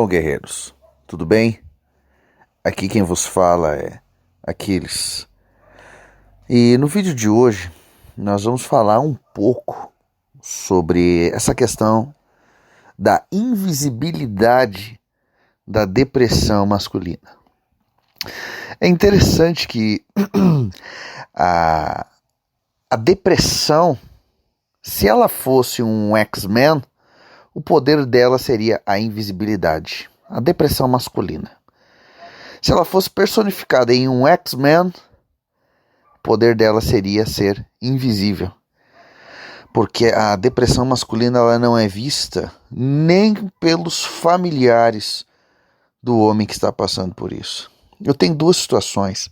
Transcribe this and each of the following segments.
guerreiros, tudo bem? Aqui quem vos fala é Aquiles. E no vídeo de hoje nós vamos falar um pouco sobre essa questão da invisibilidade da depressão masculina. É interessante que a, a depressão, se ela fosse um X-Men, o poder dela seria a invisibilidade, a depressão masculina. Se ela fosse personificada em um X-Men, o poder dela seria ser invisível. Porque a depressão masculina ela não é vista nem pelos familiares do homem que está passando por isso. Eu tenho duas situações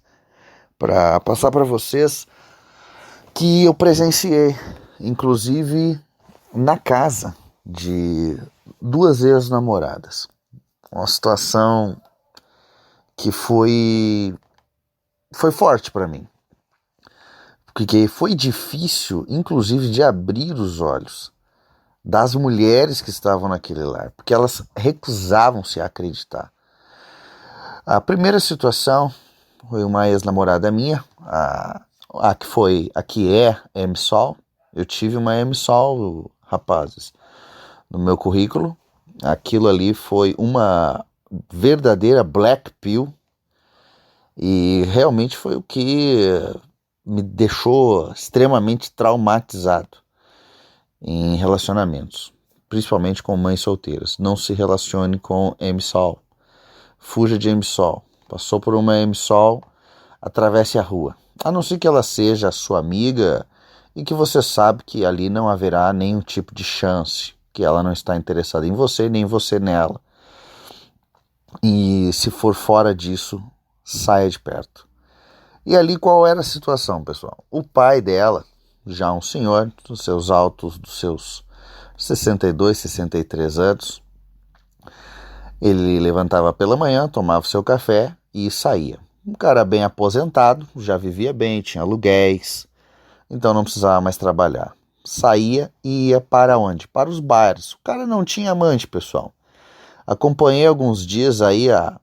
para passar para vocês que eu presenciei, inclusive na casa de duas ex-namoradas. Uma situação que foi forte para mim. Porque foi difícil, inclusive, de abrir os olhos das mulheres que estavam naquele lar, porque elas recusavam-se a acreditar. A primeira situação foi uma ex-namorada minha, a que é MSOL. Eu tive uma MSOL, rapazes, no meu currículo. Aquilo ali foi uma verdadeira black pill e realmente foi o que me deixou extremamente traumatizado em relacionamentos, principalmente com mães solteiras. Não se relacione com MSOL. Fuja de MSOL. Passou por uma MSOL, atravesse a rua. A não ser que ela seja sua amiga e que você sabe que ali não haverá nenhum tipo de chance, que ela não está interessada em você, nem você nela. E se for fora disso, saia de perto. E ali qual era a situação, pessoal? O pai dela, já um senhor, dos seus 62, 63 anos, ele levantava pela manhã, tomava seu café e saía. Um cara bem aposentado, já vivia bem, tinha aluguéis, então não precisava mais trabalhar. Saía e ia para onde? Para os bares. O cara não tinha amante, pessoal. Acompanhei alguns dias aí a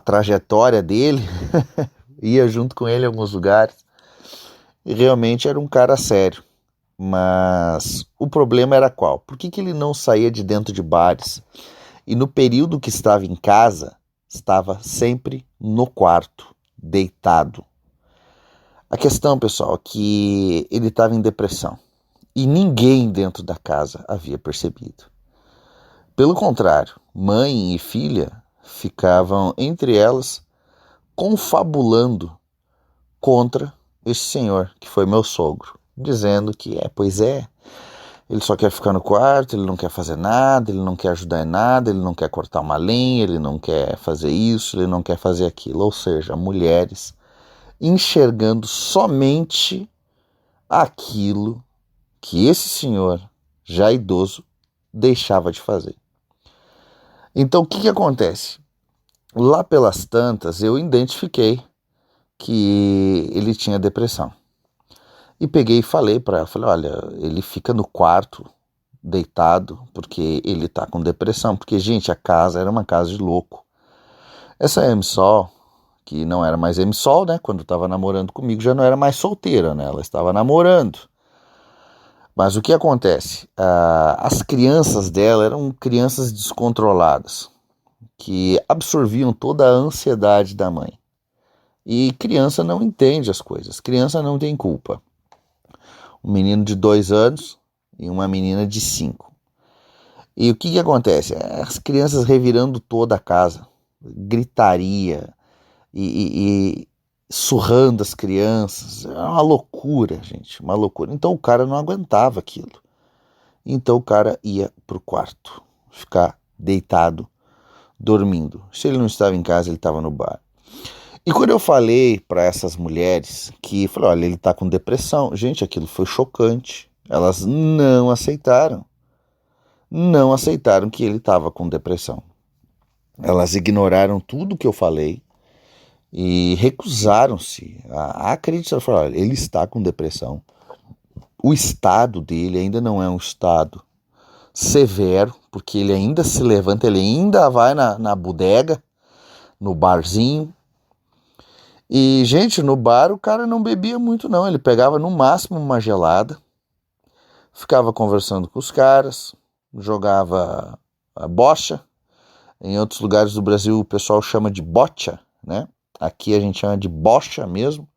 trajetória dele, ia junto com ele em alguns lugares, e realmente era um cara sério. Mas o problema era qual? Por que ele não saía de dentro de bares? E no período que estava em casa, estava sempre no quarto, deitado. A questão, pessoal, é que ele estava em depressão. E ninguém dentro da casa havia percebido. Pelo contrário, mãe e filha ficavam entre elas confabulando contra esse senhor, que foi meu sogro, dizendo que ele só quer ficar no quarto, ele não quer fazer nada, ele não quer ajudar em nada, ele não quer cortar uma lenha, ele não quer fazer isso, ele não quer fazer aquilo. Ou seja, mulheres enxergando somente aquilo que esse senhor, já idoso, deixava de fazer. Então o que acontece? Lá pelas tantas eu identifiquei que ele tinha depressão. E peguei e falei para ela, olha, ele fica no quarto deitado porque ele tá com depressão. Porque, gente, a casa era uma casa de louco. Essa MSOL, que não era mais MSOL, né? Quando estava namorando comigo, já não era mais solteira, né? Ela estava namorando. Mas o que acontece? As crianças dela eram crianças descontroladas, que absorviam toda a ansiedade da mãe. E criança não entende as coisas, criança não tem culpa. Um menino de 2 anos e uma menina de 5. E o que acontece? As crianças revirando toda a casa, gritaria e surrando as crianças. É uma loucura, gente, uma loucura. Então o cara não aguentava aquilo. Então o cara ia pro quarto, ficar deitado, dormindo. Se ele não estava em casa, ele estava no bar. E quando eu falei para essas mulheres olha, ele tá com depressão, gente, aquilo foi chocante. Elas não aceitaram que ele estava com depressão. Elas ignoraram tudo que eu falei e recusaram-se a acreditar. Falaram, olha, ele está com depressão. O estado dele ainda não é um estado severo, porque ele ainda se levanta, ele ainda vai na bodega, no barzinho. E, gente, no bar o cara não bebia muito não, ele pegava no máximo uma gelada, ficava conversando com os caras, jogava a bocha. Em outros lugares do Brasil o pessoal chama de bocha, né? Aqui a gente chama de bocha mesmo.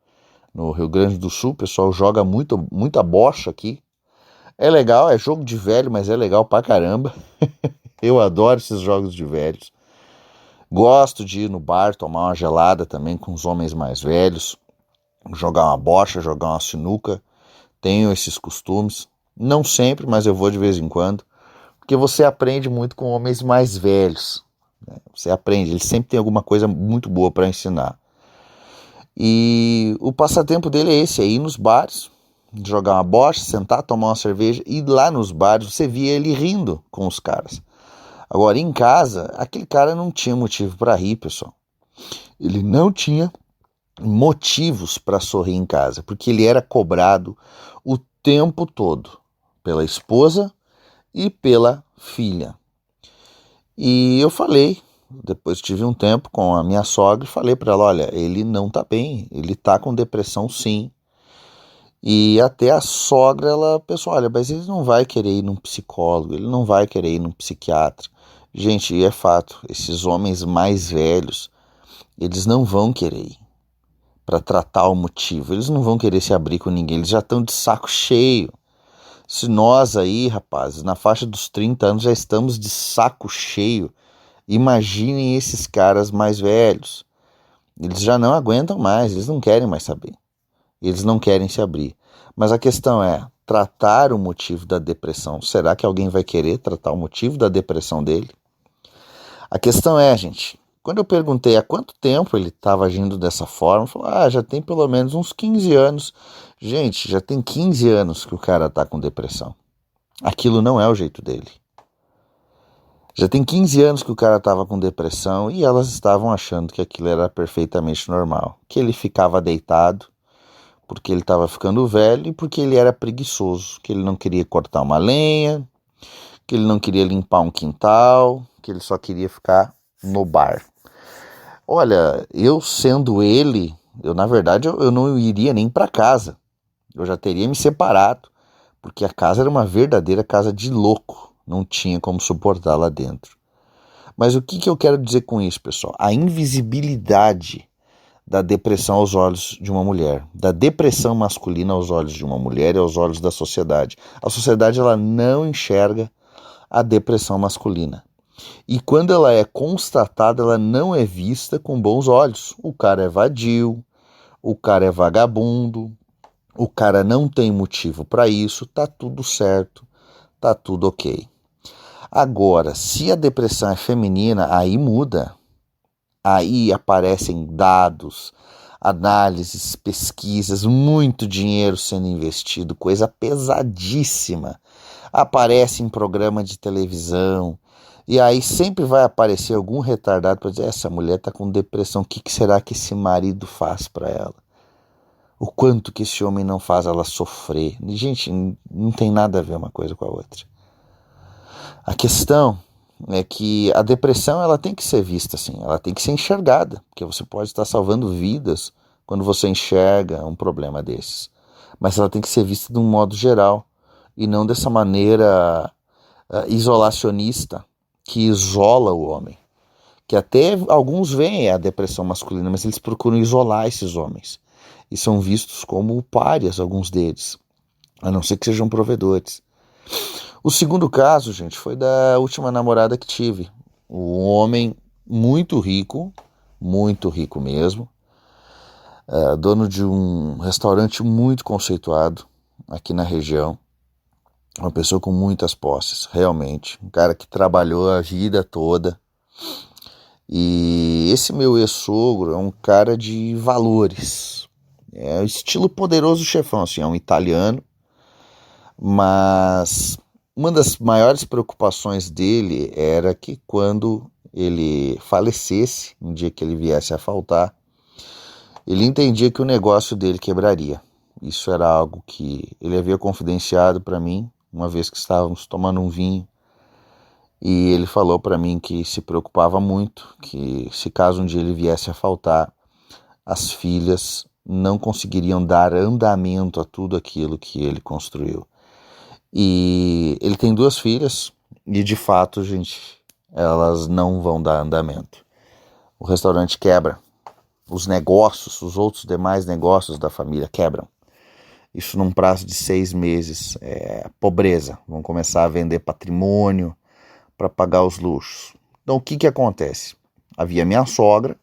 No Rio Grande do Sul o pessoal joga muita bocha aqui. É legal, é jogo de velho, mas é legal pra caramba. Eu adoro esses jogos de velhos. Gosto de ir no bar, tomar uma gelada também com os homens mais velhos, jogar uma bocha, jogar uma sinuca. Tenho esses costumes. Não sempre, mas eu vou de vez em quando. Porque você aprende muito com homens mais velhos. Né? Você aprende, eles sempre têm alguma coisa muito boa para ensinar. E o passatempo dele é esse, é ir nos bares, jogar uma bocha, sentar, tomar uma cerveja. E lá nos bares você via ele rindo com os caras. Agora, em casa, aquele cara não tinha motivo para rir, pessoal. Ele não tinha motivos para sorrir em casa, porque ele era cobrado o tempo todo pela esposa e pela filha. E eu falei, depois tive um tempo com a minha sogra e falei para ela, olha, ele não tá bem, ele tá com depressão sim. E até a sogra, ela pensou, olha, mas ele não vai querer ir num psicólogo, ele não vai querer ir num psiquiatra. Gente, e é fato, esses homens mais velhos, eles não vão querer ir para tratar o motivo, eles não vão querer se abrir com ninguém, eles já estão de saco cheio. Se nós aí, rapazes, na faixa dos 30 anos já estamos de saco cheio, imaginem esses caras mais velhos. Eles já não aguentam mais, eles não querem mais saber. Eles não querem se abrir. Mas a questão é, tratar o motivo da depressão. Será que alguém vai querer tratar o motivo da depressão dele? A questão é, gente, quando eu perguntei há quanto tempo ele estava agindo dessa forma, falou, já tem pelo menos uns 15 anos. Gente, já tem 15 anos que o cara está com depressão. Aquilo não é o jeito dele. Já tem 15 anos que o cara estava com depressão e elas estavam achando que aquilo era perfeitamente normal. Que ele ficava deitado porque ele estava ficando velho e porque ele era preguiçoso. Que ele não queria cortar uma lenha, que ele não queria limpar um quintal, que ele só queria ficar no bar. Olha, eu sendo ele, na verdade eu não iria nem para casa. Eu já teria me separado, porque a casa era uma verdadeira casa de louco. Não tinha como suportar lá dentro. Mas o que eu quero dizer com isso, pessoal? A invisibilidade da depressão aos olhos de uma mulher, da depressão masculina aos olhos de uma mulher e aos olhos da sociedade. A sociedade ela não enxerga a depressão masculina. E quando ela é constatada, ela não é vista com bons olhos. O cara é vadio, o cara é vagabundo, o cara não tem motivo para isso, tá tudo certo, tá tudo ok. Agora, se a depressão é feminina, aí muda. Aí aparecem dados, análises, pesquisas, muito dinheiro sendo investido, coisa pesadíssima. Aparece em programa de televisão, e aí sempre vai aparecer algum retardado para dizer, essa mulher está com depressão, o que será que esse marido faz para ela? O quanto que esse homem não faz ela sofrer? Gente, não tem nada a ver uma coisa com a outra. A questão é que a depressão ela tem que ser vista assim, ela tem que ser enxergada, porque você pode estar salvando vidas quando você enxerga um problema desses. Mas ela tem que ser vista de um modo geral e não dessa maneira isolacionista que isola o homem. Que até alguns veem a depressão masculina, mas eles procuram isolar esses homens. E são vistos como párias, alguns deles, a não ser que sejam provedores. O segundo caso, gente, foi da última namorada que tive. Um homem muito rico mesmo, dono de um restaurante muito conceituado aqui na região. Uma pessoa com muitas posses, realmente. Um cara que trabalhou a vida toda. E esse meu ex-sogro é um cara de valores. É o estilo Poderoso Chefão, assim, é um italiano. Mas uma das maiores preocupações dele era que quando ele falecesse, um dia que ele viesse a faltar, ele entendia que o negócio dele quebraria. Isso era algo que ele havia confidenciado para mim, uma vez que estávamos tomando um vinho E ele falou para mim que se preocupava muito, que se caso um dia ele viesse a faltar, as filhas não conseguiriam dar andamento a tudo aquilo que ele construiu. E ele tem 2 filhas e de fato, gente, elas não vão dar andamento. O restaurante quebra, os negócios, os outros demais negócios da família quebram. Isso num prazo de 6 meses, pobreza. Vão começar a vender patrimônio para pagar os luxos. Então o que acontece? Havia minha sogra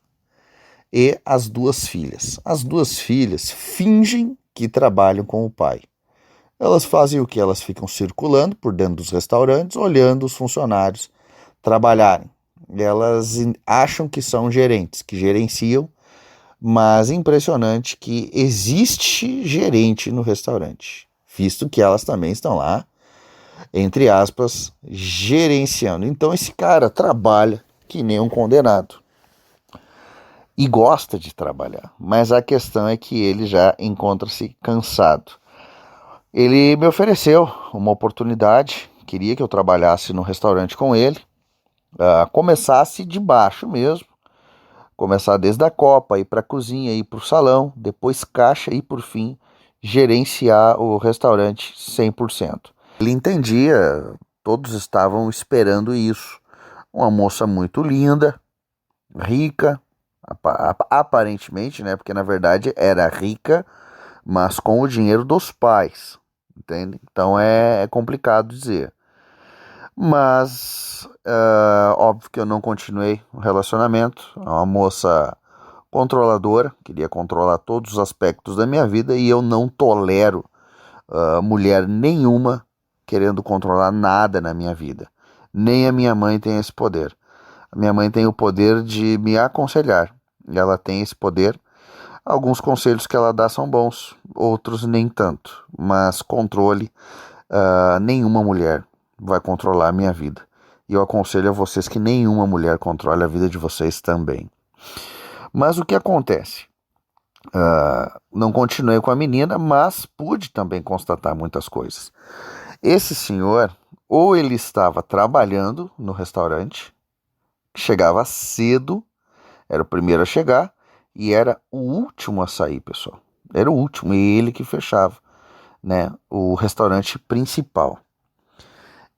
e as 2 filhas. As 2 filhas fingem que trabalham com o pai. Elas fazem o que? Elas ficam circulando por dentro dos restaurantes, olhando os funcionários trabalharem. Elas acham que são gerentes, que gerenciam, mas é impressionante que existe gerente no restaurante, visto que elas também estão lá, entre aspas, gerenciando. Então esse cara trabalha que nem um condenado e gosta de trabalhar, mas a questão é que ele já encontra-se cansado. Ele me ofereceu uma oportunidade, queria que eu trabalhasse no restaurante com ele, começasse de baixo mesmo, começar desde a copa, ir para a cozinha, ir para o salão, depois caixa e por fim gerenciar o restaurante 100%. Ele entendia, todos estavam esperando isso. Uma moça muito linda, rica, aparentemente, né? Porque na verdade era rica, mas com o dinheiro dos pais, entende? Então é complicado dizer. Mas óbvio que eu não continuei o relacionamento. É uma moça controladora, queria controlar todos os aspectos da minha vida e eu não tolero mulher nenhuma querendo controlar nada na minha vida. Nem a minha mãe tem esse poder. A minha mãe tem o poder de me aconselhar. Ela tem esse poder. Alguns conselhos que ela dá são bons, outros nem tanto. Mas controle, nenhuma mulher vai controlar a minha vida. E eu aconselho a vocês que nenhuma mulher controle a vida de vocês também. Mas o que acontece? Não continuei com a menina, mas pude também constatar muitas coisas. Esse senhor, ou ele estava trabalhando no restaurante, chegava cedo, era o primeiro a chegar, e era o último a sair, pessoal. Era o último, e ele que fechava, né, o restaurante principal.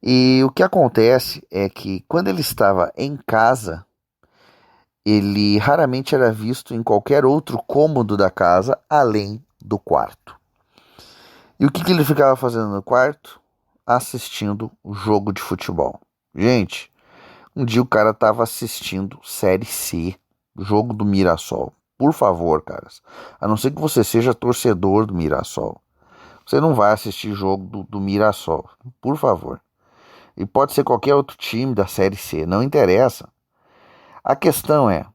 E o que acontece é que quando ele estava em casa, ele raramente era visto em qualquer outro cômodo da casa, além do quarto. E o que ele ficava fazendo no quarto? Assistindo o jogo de futebol. Gente, um dia o cara estava assistindo Série C, jogo do Mirassol. Por favor, caras, a não ser que você seja torcedor do Mirassol, você não vai assistir jogo do Mirassol, por favor. E pode ser qualquer outro time da Série C, não interessa. A questão é,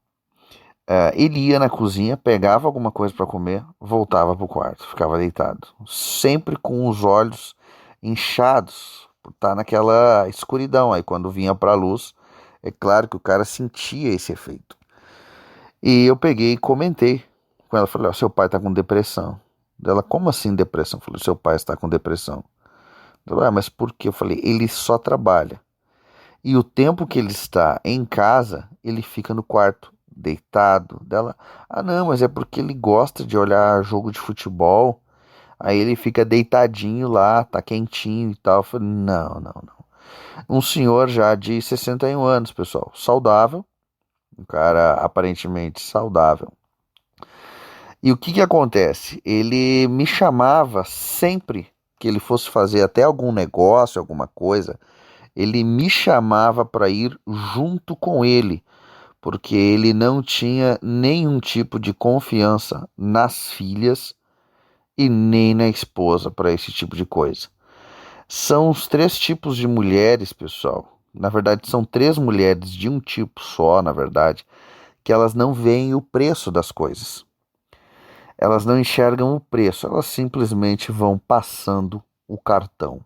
ele ia na cozinha, pegava alguma coisa para comer, voltava pro quarto, ficava deitado, sempre com os olhos inchados, por estar naquela escuridão. Aí quando vinha para a luz, é claro que o cara sentia esse efeito. E eu peguei e comentei com ela, falei, seu pai tá com depressão. Ela, como assim depressão? Eu falei, seu pai está com depressão. Ela, mas por quê? Eu falei, ele só trabalha. E o tempo que ele está em casa, ele fica no quarto, deitado. Dela, não, mas é porque ele gosta de olhar jogo de futebol. Aí ele fica deitadinho lá, tá quentinho e tal. Eu falei, não. Um senhor já de 61 anos, pessoal, saudável. Um cara aparentemente saudável. E o que acontece? Ele me chamava sempre que ele fosse fazer até algum negócio, alguma coisa, ele me chamava para ir junto com ele, porque ele não tinha nenhum tipo de confiança nas filhas e nem na esposa para esse tipo de coisa. São os 3 tipos de mulheres, pessoal. Na verdade, são 3 mulheres de um tipo só, na verdade, que elas não veem o preço das coisas. Elas não enxergam o preço, elas simplesmente vão passando o cartão.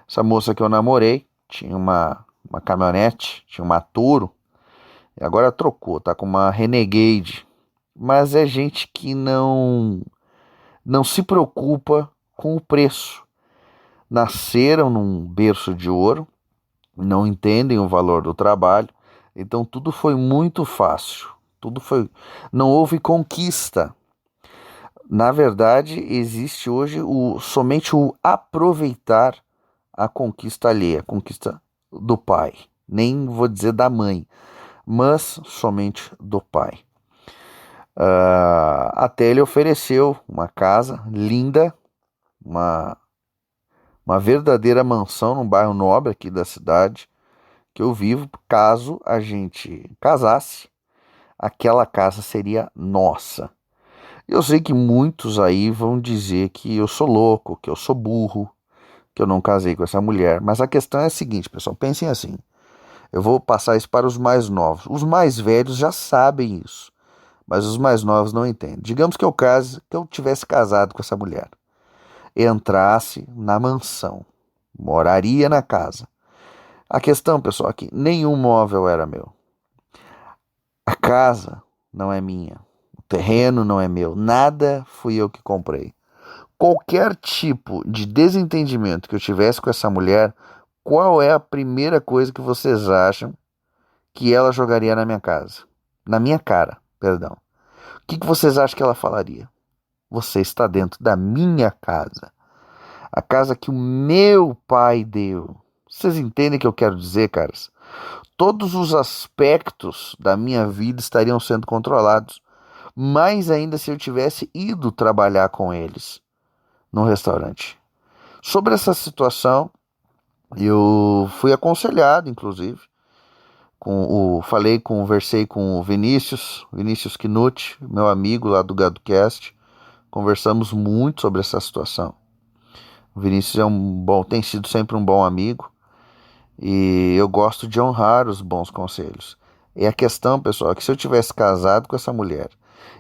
Essa moça que eu namorei tinha uma caminhonete, tinha uma Toro, e agora trocou, tá com uma Renegade. Mas é gente que não se preocupa com o preço. Nasceram num berço de ouro, não entendem o valor do trabalho, então tudo foi muito fácil, não houve conquista. Na verdade, existe hoje somente o aproveitar a conquista alheia, a conquista do pai, nem vou dizer da mãe, mas somente do pai. Até ele ofereceu uma casa linda, uma, uma verdadeira mansão num bairro nobre aqui da cidade que eu vivo. Caso a gente casasse, aquela casa seria nossa. Eu sei que muitos aí vão dizer que eu sou louco, que eu sou burro, que eu não casei com essa mulher, mas a questão é a seguinte, pessoal, pensem assim. Eu vou passar isso para os mais novos. Os mais velhos já sabem isso, mas os mais novos não entendem. Digamos que eu tivesse casado com essa mulher, entrasse na mansão, moraria na casa. A questão, pessoal, é que nenhum móvel era meu. A casa não é minha. O terreno não é meu. Nada fui eu que comprei. Qualquer tipo de desentendimento que eu tivesse com essa mulher, qual é a primeira coisa que vocês acham que ela jogaria na minha casa? Na minha cara, perdão. O que vocês acham que ela falaria? Você está dentro da minha casa. A casa que o meu pai deu. Vocês entendem o que eu quero dizer, caras? Todos os aspectos da minha vida estariam sendo controlados. Mais ainda se eu tivesse ido trabalhar com eles no restaurante. Sobre essa situação, eu fui aconselhado, inclusive. Conversei com o Vinícius Kinucci, meu amigo lá do GadoCast. Conversamos muito sobre essa situação. O Vinícius tem sido sempre um bom amigo e eu gosto de honrar os bons conselhos. E a questão, pessoal, é que se eu tivesse casado com essa mulher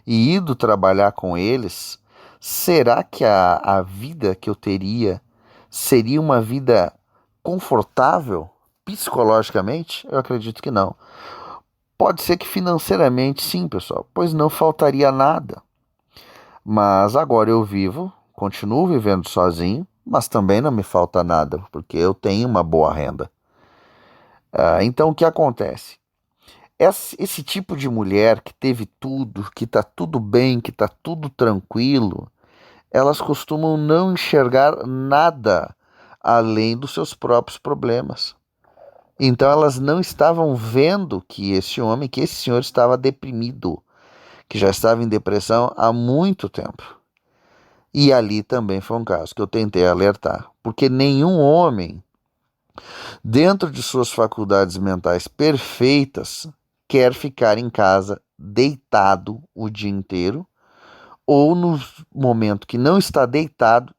e ido trabalhar com eles, será que a vida que eu teria seria uma vida confortável psicologicamente? Eu acredito que não. Pode ser que financeiramente sim, pessoal, pois não faltaria nada. Mas agora continuo vivendo sozinho, mas também não me falta nada, porque eu tenho uma boa renda. Então o que acontece? Esse tipo de mulher que teve tudo, que está tudo bem, que está tudo tranquilo, elas costumam não enxergar nada além dos seus próprios problemas. Então elas não estavam vendo que esse senhor estava deprimido, que já estava em depressão há muito tempo. E ali também foi um caso que eu tentei alertar, porque nenhum homem, dentro de suas faculdades mentais perfeitas, quer ficar em casa deitado o dia inteiro, ou no momento que não está deitado,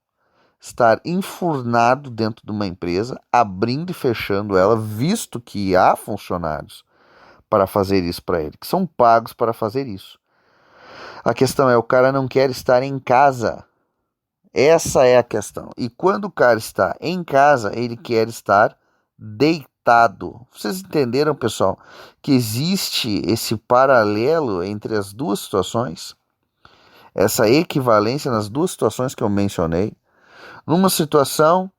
estar enfurnado dentro de uma empresa, abrindo e fechando ela, visto que há funcionários para fazer isso para ele, que são pagos para fazer isso. A questão é, o cara não quer estar em casa. Essa é a questão. E quando o cara está em casa, ele quer estar deitado. Vocês entenderam, pessoal, que existe esse paralelo entre as duas situações? Essa equivalência nas duas situações que eu mencionei. Numa situação,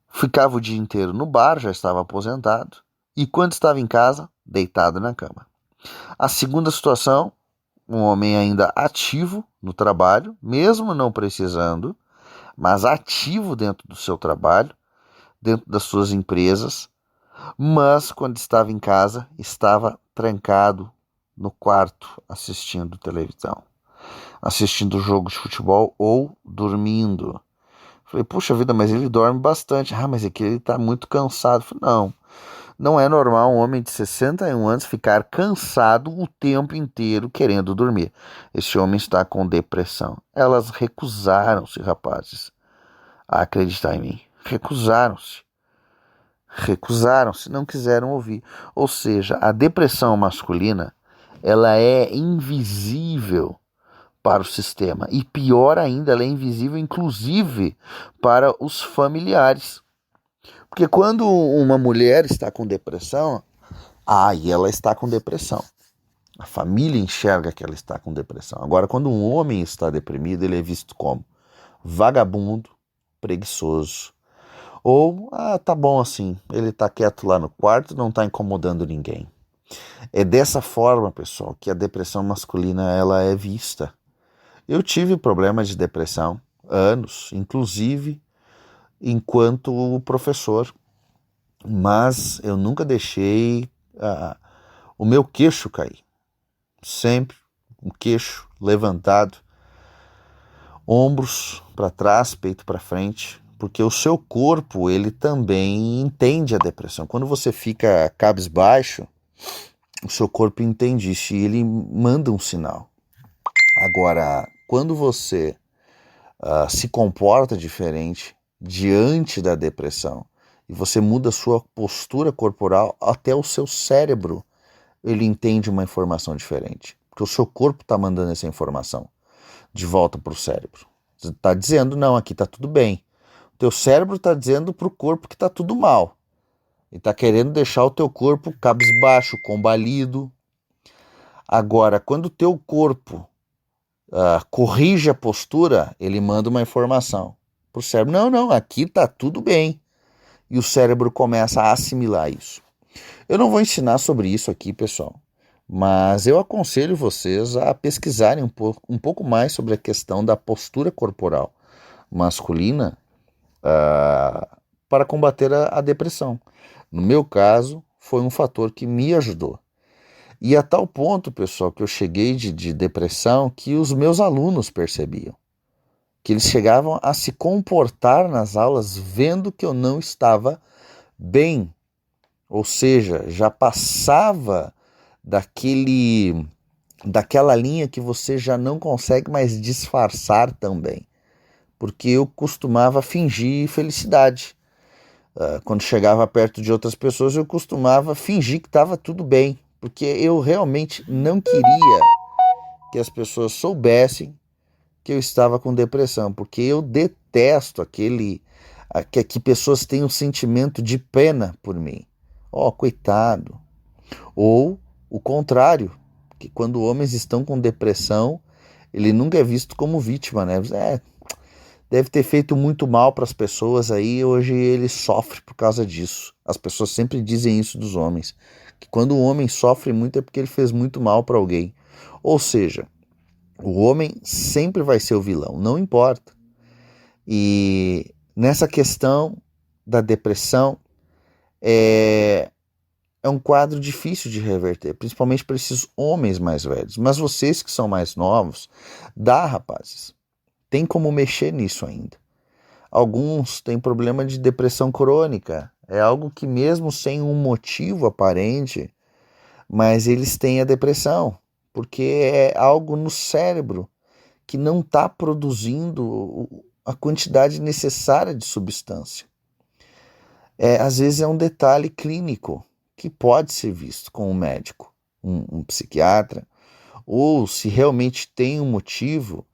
ficava o dia inteiro no bar, já estava aposentado, e quando estava em casa, deitado na cama. A segunda situação, um homem ainda ativo no trabalho, mesmo não precisando, mas ativo dentro do seu trabalho, dentro das suas empresas, mas quando estava em casa, estava trancado no quarto assistindo televisão, assistindo jogo de futebol ou dormindo. Falei, puxa vida, mas ele dorme bastante. Mas é que ele está muito cansado. Falei, não é normal um homem de 61 anos ficar cansado o tempo inteiro querendo dormir. Esse homem está com depressão. Elas recusaram-se, rapazes, a acreditar em mim. Recusaram-se, não quiseram ouvir. Ou seja, a depressão masculina, ela é invisível para o sistema. E pior ainda, ela é invisível, inclusive, para os familiares. Porque quando uma mulher está com depressão, e ela está com depressão. A família enxerga que ela está com depressão. Agora, quando um homem está deprimido, ele é visto como vagabundo, preguiçoso, Ou, tá bom assim, ele tá quieto lá no quarto, não tá incomodando ninguém. É dessa forma, pessoal, que a depressão masculina ela é vista. Eu tive problemas de depressão, anos, inclusive enquanto professor, mas eu nunca deixei o meu queixo cair. Sempre um queixo levantado, ombros para trás, peito para frente, porque o seu corpo ele também entende a depressão. Quando você fica cabisbaixo, o seu corpo entende isso e ele manda um sinal. Agora, quando você se comporta diferente diante da depressão e você muda a sua postura corporal, até o seu cérebro ele entende uma informação diferente, porque o seu corpo está mandando essa informação de volta para o cérebro. Você está dizendo, não, aqui está tudo bem. O teu cérebro está dizendo para o corpo que está tudo mal. E está querendo deixar o teu corpo cabisbaixo, combalido. Agora, quando o teu corpo corrige a postura, ele manda uma informação para o cérebro. Não, não, aqui está tudo bem. E o cérebro começa a assimilar isso. Eu não vou ensinar sobre isso aqui, pessoal. Mas eu aconselho vocês a pesquisarem um pouco mais sobre a questão da postura corporal masculina para combater a depressão. No meu caso, foi um fator que me ajudou. E a tal ponto, pessoal, que eu cheguei de depressão que os meus alunos percebiam. Que eles chegavam a se comportar nas aulas vendo que eu não estava bem. Ou seja, já passava daquela linha que você já não consegue mais disfarçar também. Porque eu costumava fingir felicidade. Quando chegava perto de outras pessoas, eu costumava fingir que estava tudo bem. Porque eu realmente não queria que as pessoas soubessem que eu estava com depressão. Porque eu detesto que pessoas tenham um sentimento de pena por mim. Coitado. Ou o contrário, que quando homens estão com depressão, ele nunca é visto como vítima, né? Deve ter feito muito mal para as pessoas aí, hoje ele sofre por causa disso. As pessoas sempre dizem isso dos homens, que quando o homem sofre muito é porque ele fez muito mal para alguém. Ou seja, o homem sempre vai ser o vilão, não importa. E nessa questão da depressão, é um quadro difícil de reverter, principalmente para esses homens mais velhos. Mas vocês que são mais novos, rapazes, tem como mexer nisso ainda. Alguns têm problema de depressão crônica. É algo que mesmo sem um motivo aparente, mas eles têm a depressão, porque é algo no cérebro que não está produzindo a quantidade necessária de substância. Às vezes é um detalhe clínico que pode ser visto com um médico, um psiquiatra, ou se realmente tem um motivo,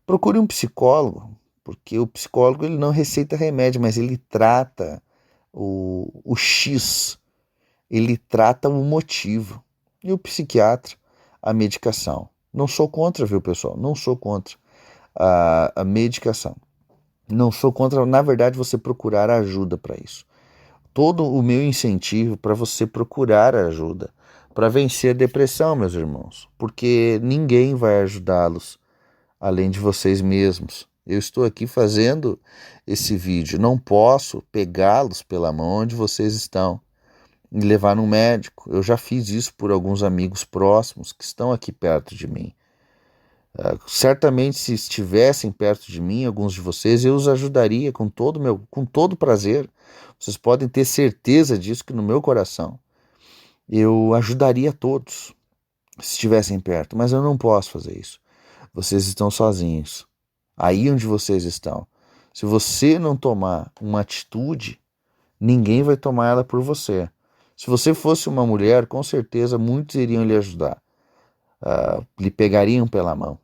procure um psicólogo, porque o psicólogo ele não receita remédio, mas ele trata o X, ele trata o motivo. E o psiquiatra, a medicação. Não sou contra, viu, pessoal? Não sou contra a medicação. Não sou contra, na verdade, você procurar ajuda para isso. Todo o meu incentivo para você procurar ajuda, para vencer a depressão, meus irmãos, porque ninguém vai ajudá-los além de vocês mesmos. Eu estou aqui fazendo esse vídeo, não posso pegá-los pela mão onde vocês estão e levar no médico. Eu já fiz isso por alguns amigos próximos que estão aqui perto de mim. Certamente, se estivessem perto de mim, alguns de vocês, eu os ajudaria com todo prazer. Vocês podem ter certeza disso, que no meu coração eu ajudaria todos se estivessem perto, mas eu não posso fazer isso. Vocês estão sozinhos, aí onde vocês estão. Se você não tomar uma atitude, ninguém vai tomar ela por você. Se você fosse uma mulher, com certeza muitos iriam lhe ajudar, lhe pegariam pela mão.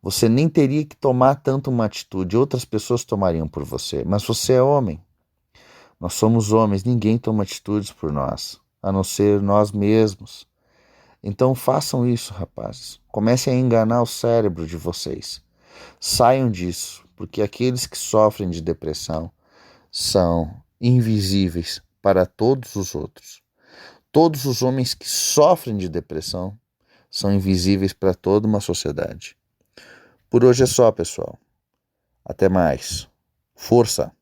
Você nem teria que tomar tanto uma atitude, outras pessoas tomariam por você, mas você é homem. Nós somos homens, ninguém toma atitudes por nós, a não ser nós mesmos. Então façam isso, rapazes. Comecem a enganar o cérebro de vocês. Saiam disso, porque aqueles que sofrem de depressão são invisíveis para todos os outros. Todos os homens que sofrem de depressão são invisíveis para toda uma sociedade. Por hoje é só, pessoal. Até mais. Força!